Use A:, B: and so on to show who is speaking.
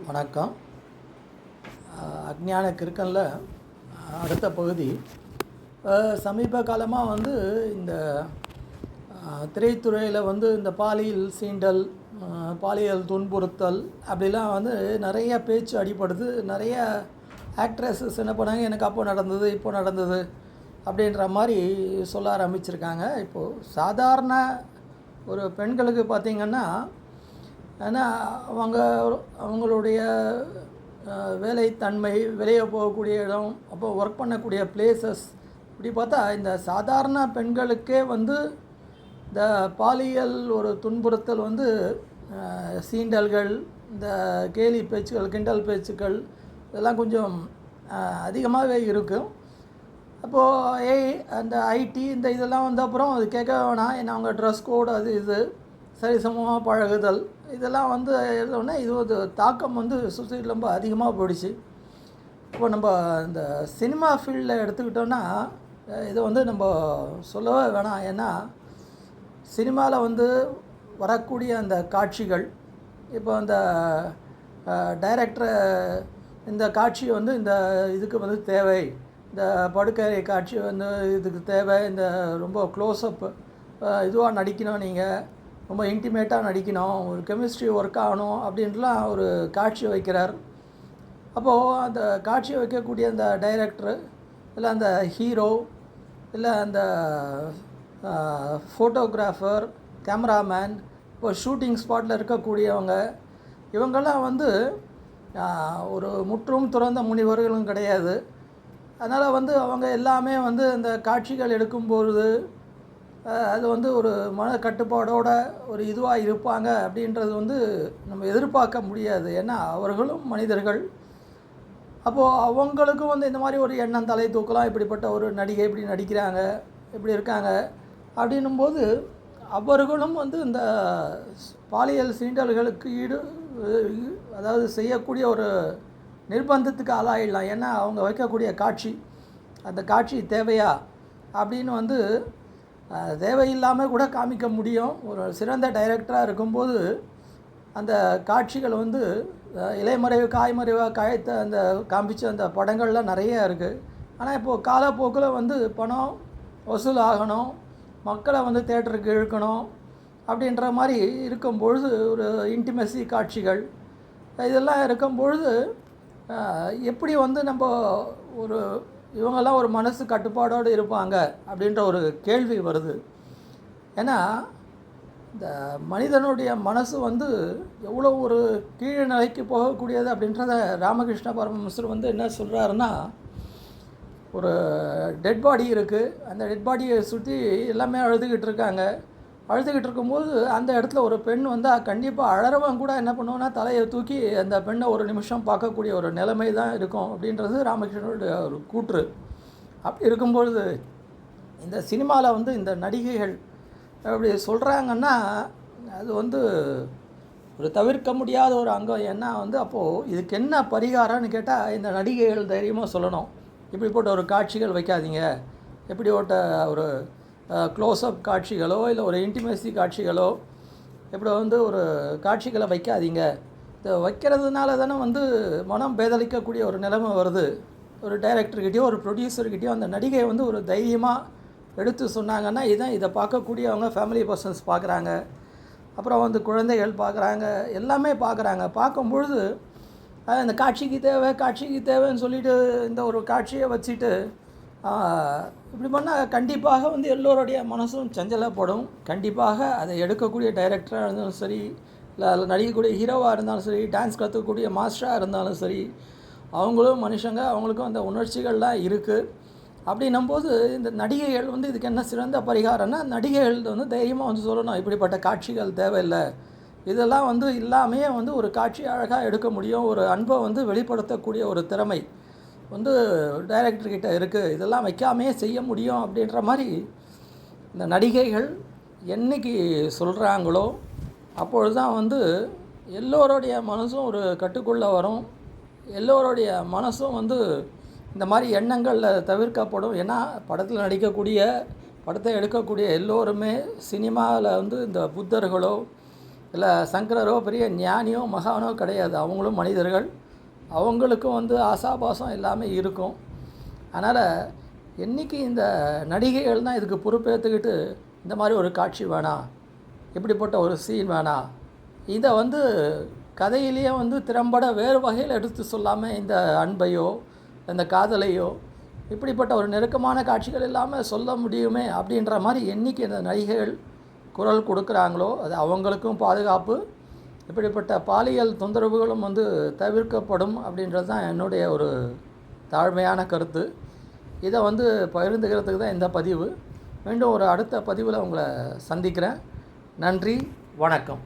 A: வணக்கம். அஞ்ஞான கிறுக்கனில் அடுத்த பகுதி. சமீப காலமாக இந்த திரைத்துறையில் இந்த பாலியல் சீண்டல், பாலியல் துன்புறுத்தல் அப்படிலாம் நிறைய பேச்சு அடிப்படுது. நிறைய ஆக்ட்ரஸஸ் என்ன பண்ணாங்க, எனக்கு அப்போ நடந்தது இப்போ நடந்தது அப்படின்ற மாதிரி சொல்ல ஆரம்பிச்சிருக்காங்க. இப்போது சாதாரண ஒரு பெண்களுக்கு பார்த்திங்கன்னா, ஏன்னா அவங்களுடைய வேலைத்தன்மை, வெளியே போகக்கூடிய இடம், அப்போ ஒர்க் பண்ணக்கூடிய பிளேசஸ், இப்படி பார்த்தா இந்த சாதாரண பெண்களுக்கே இந்த பாலியல் ஒரு துன்புறுத்தல் சீண்டல்கள், இந்த கேலி பேச்சுக்கள், கிண்டல் பேச்சுக்கள் இதெல்லாம் கொஞ்சம் அதிகமாகவே இருக்கும். அப்போது அந்த ஐடி இந்த இதெல்லாம் அப்புறம் அது கேட்க வேணாம். ஏன்னா அவங்க ட்ரெஸ் கோடு அது இது சரிசமமாக பழகுதல் இதெல்லாம் எழுதோடனே இது ஒரு தாக்கம் சொசைட்டியில் ரொம்ப அதிகமாக போயிடுச்சு. இப்போ நம்ம இந்த சினிமா ஃபீல்டில் எடுத்துக்கிட்டோன்னா இதை நம்ம சொல்லவே வேணாம். ஏன்னா சினிமாவில் வரக்கூடிய அந்த காட்சிகள், இப்போ அந்த டைரக்டர் இந்த காட்சி இந்த இதுக்கு தேவை, இந்த படுக்கை காட்சி இதுக்கு தேவை, இந்த ரொம்ப க்ளோஸ்அப் இதுவாக நடிக்கணும், நீங்கள் ரொம்ப இன்டிமேட்டாக நடிக்கணும், ஒரு கெமிஸ்ட்ரி ஒர்க் ஆகணும் அப்படின்ட்டுலாம் ஒரு காட்சி வைக்கிறார். அப்போது அந்த காட்சியை வைக்கக்கூடிய அந்த டைரக்டரு, இல்லை அந்த ஹீரோ, இல்லை அந்த ஃபோட்டோகிராஃபர், கேமராமேன், இப்போ ஷூட்டிங் ஸ்பாட்டில் இருக்கக்கூடியவங்க, இவங்கெல்லாம் ஒரு முற்றும் துறந்த முனிவர்களும் கிடையாது. அதனால் அவங்க எல்லாமே அந்த காட்சிகள் எடுக்கும்பொழுது அது ஒரு மனக்கட்டுப்பாடோட ஒரு இதுவாக இருப்பாங்க அப்படின்றது நம்ம எதிர்பார்க்க முடியாது. ஏன்னா அவர்களும் மனிதர்கள். அப்போது அவங்களுக்கும் இந்த மாதிரி ஒரு எண்ணம் தலை தூக்கலாம், இப்படிப்பட்ட ஒரு நடிகை இப்படி நடிக்கிறாங்க, இப்படி இருக்காங்க அப்படின்னும்போது அவர்களும் இந்த பாலியல் சீண்டல்களுக்கு அதாவது செய்யக்கூடிய ஒரு நிர்பந்தத்துக்கு ஆளாயிடலாம். ஏன்னா அவங்க வைக்கக்கூடிய காட்சி, அந்த காட்சி தேவையா அப்படின்னு தேவையில்லாமல் கூட காமிக்க முடியும். ஒரு சிறந்த டைரக்டராக இருக்கும்போது அந்த காட்சிகள் இலைமறைவு காய்மறைவாக காய்த்த அந்த காமிச்ச அந்த படங்கள்லாம் நிறைய இருக்குது. ஆனால் இப்போது காலப்போக்கில் பணம் வசூல் ஆகணும், மக்களை தேட்டருக்கு இழுக்கணும் அப்படின்ற மாதிரி இருக்கும்பொழுது ஒரு இன்டிமெசி காட்சிகள் இதெல்லாம் இருக்கும்பொழுது எப்படி நம்ம ஒரு இவங்கெல்லாம் ஒரு மனசு கட்டுப்பாடோடு இருப்பாங்க அப்படின்ற ஒரு கேள்வி வருது. ஏன்னா இந்த மனிதனுடைய மனசு எவ்வளோ ஒரு கீழ் நிலைக்கு போகக்கூடியது அப்படின்றத ராமகிருஷ்ண பரமஹம்சர் என்ன சொல்கிறாருன்னா, ஒரு டெட் பாடி இருக்குது, அந்த டெட் பாடியை சுற்றி எல்லாமே அழுதுகிட்டு இருக்காங்க. அழுதுகிட்டு இருக்கும்போது அந்த இடத்துல ஒரு பெண் கண்டிப்பாக அழறவன் கூட என்ன பண்ணுவோன்னா தலையை தூக்கி அந்த பெண்ணை ஒரு நிமிஷம் பார்க்கக்கூடிய ஒரு நிலைமை தான் இருக்கும் அப்படின்றது ராமகிருஷ்ணனுடைய ஒரு கூற்று. அப்படி இருக்கும்பொழுது இந்த சினிமாவில் இந்த நடிகைகள் அப்படி சொல்கிறாங்கன்னா அது ஒரு தவிர்க்க முடியாத ஒரு அங்கம். ஏன்னா அப்போது இதுக்கு என்ன பரிகாரம்னு கேட்டால் இந்த நடிகைகள் தைரியமாக சொல்லணும், இப்படிப்பட்ட ஒரு காட்சிகள் வைக்காதீங்க, எப்படிப்பட்ட ஒரு க்ளோஸ்அப் காட்சிகளோ இல்லை ஒரு இன்டிமேசி காட்சிகளோ இப்படி ஒரு காட்சிகளை வைக்காதீங்க. இதை வைக்கிறதுனால தானே மனம் பேதலிக்கக்கூடிய ஒரு நிலைமை வருது. ஒரு டைரக்டர்கிட்டையோ ஒரு ப்ரொடியூசர்கிட்டையோ அந்த நடிகை ஒரு தைரியமாக எடுத்து சொன்னாங்கன்னா இதை பார்க்கக்கூடியவங்க ஃபேமிலி பர்சன்ஸ் பார்க்குறாங்க, அப்புறம் குழந்தைகள் பார்க்குறாங்க, எல்லாமே பார்க்குறாங்க. பார்க்கும்பொழுது இந்த காட்சிக்கு தேவைன்னு சொல்லிவிட்டு இந்த ஒரு காட்சியை வச்சுட்டு இப்படி பண்ணால் கண்டிப்பாக எல்லோருடைய மனசும் சஞ்சலப்படும். கண்டிப்பாக அதை எடுக்கக்கூடிய டைரக்டராக இருந்தாலும் சரி, இல்லை அதில் நடிக்கக்கூடிய ஹீரோவாக இருந்தாலும் சரி, டான்ஸ் கற்றுக்கக்கூடிய மாஸ்டராக இருந்தாலும் சரி, அவங்களும் மனுஷங்க, அவங்களுக்கும் அந்த உணர்ச்சிகள்லாம் இருக்குது. அப்படின்னும்போது இந்த நடிகைகள் இதுக்கு என்ன சிறந்த பரிகாரம்னா, நடிகைகள் தைரியமாக சொல்லணும், இப்படிப்பட்ட காட்சிகள் தேவையில்லை, இதெல்லாம் இல்லாமையே ஒரு காட்சி அழகாக எடுக்க முடியும், ஒரு அன்பை வெளிப்படுத்தக்கூடிய ஒரு திறமை டைரக்டர்கிட்ட இருக்குது, இதெல்லாம் வைக்காமையே செய்ய முடியும் அப்படின்ற மாதிரி இந்த நடிகைகள் என்றைக்கு சொல்கிறாங்களோ அப்பொழுது தான் எல்லோருடைய மனசும் ஒரு கட்டுக்குள்ளே வரும். எல்லோருடைய மனசும் இந்த மாதிரி எண்ணங்களில் தவிர்க்கப்படும். ஏன்னா படத்தில் நடிக்கக்கூடிய, படத்தை எடுக்கக்கூடிய எல்லோருமே சினிமாவில் இந்த புத்தர்களோ இல்லை சங்கரரோ பெரிய ஞானியோ மகானோ கிடையாது. அவங்களும் மனிதர்கள். அவங்களுக்கும் வந்து ஆசாபாசம் எல்லாமே இருக்கும். அதனால் என்றைக்கு இந்த நடிகைகள் தான் இதுக்கு பொறுப்பேற்றுக்கிட்டு இந்த மாதிரி ஒரு காட்சி வேணாம், இப்படிப்பட்ட ஒரு சீன் வேணாம், இதை வந்து கதையிலேயே வந்து திறம்பட வேறு வகையில் எடுத்து சொல்லாமல் இந்த அன்பையோ இந்த காதலையோ இப்படிப்பட்ட ஒரு நெருக்கமான காட்சிகள் இல்லாமல் சொல்ல முடியுமே அப்படின்ற மாதிரி என்றைக்கு இந்த நடிகைகள் குரல் கொடுக்குறாங்களோ அது அவங்களுக்கும் பாதுகாப்பு, இப்படிப்பட்ட பாலியல் தொந்தரவுகளும் வந்து தவிர்க்கப்படும் அப்படின்றது தான் என்னுடைய ஒரு தாழ்மையான கருத்து. இதை வந்து பகிர்ந்துக்கிறதுக்கு தான் இந்த பதிவு. மீண்டும் ஒரு அடுத்த பதிவில் உங்களை சந்திக்கிறேன். நன்றி, வணக்கம்.